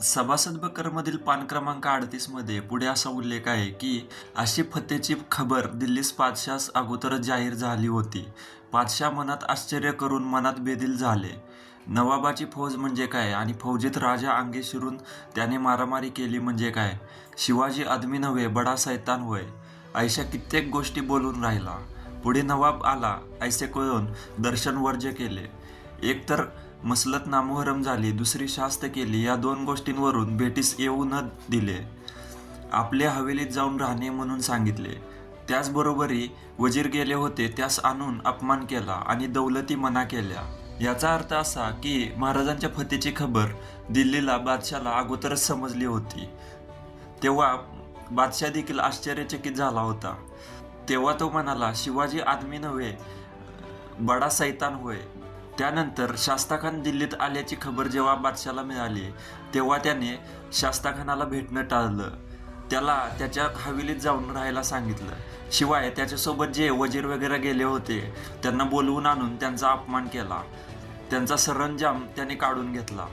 सभासद बकरमधील पान क्रमांक 38 मध्ये पुढे असा उल्लेख आहे की अशी फतेची खबर दिल्लीस पाचशास अगोदरच जाहीर झाली होती. पाचशा मनात आश्चर्य करून मनात बेदिल झाले. नवाबाची फौज म्हणजे काय आणि फौजेत राजा अंगे शिरून त्याने मारामारी केली म्हणजे काय? शिवाजी आदमी नव्हे बडा सैतान होय, अशा कित्येक गोष्टी बोलून राहिला. पुढे नवाब आला ऐसे कळून दर्शन वर्ज्य केले. एकतर मसलत नामोहरम झाली, दुसरी शास्त केली. या दोन गोष्टींवरून भेटीस येऊ न दिले. आपल्या हवेलीत जाऊन राहणे म्हणून सांगितले. त्याचबरोबरी वजीर गेले होते त्यास आणून अपमान केला आणि दौलती मना केल्या. याचा अर्थ असा की महाराजांच्या फतेची खबर दिल्लीला बादशाला अगोदरच समजली होती. तेव्हा बादशाह देखील आश्चर्यचकित झाला होता. तेव्हा तो म्हणाला, शिवाजी आदमी नव्हे बडा सैतान होय. त्यानंतर शास्ताखान दिल्लीत आल्याची खबर जेव्हा बादशाला मिळाली तेव्हा त्याने शास्ताखानाला भेटणं टाळलं. त्याला त्याच्या हवेलीत जाऊन राहायला सांगितलं. शिवाय त्याच्यासोबत जे वजीर वगैरे गेले होते त्यांना बोलवून आणून त्यांचा अपमान केला. त्यांचा सरंजाम त्याने काढून घेतला.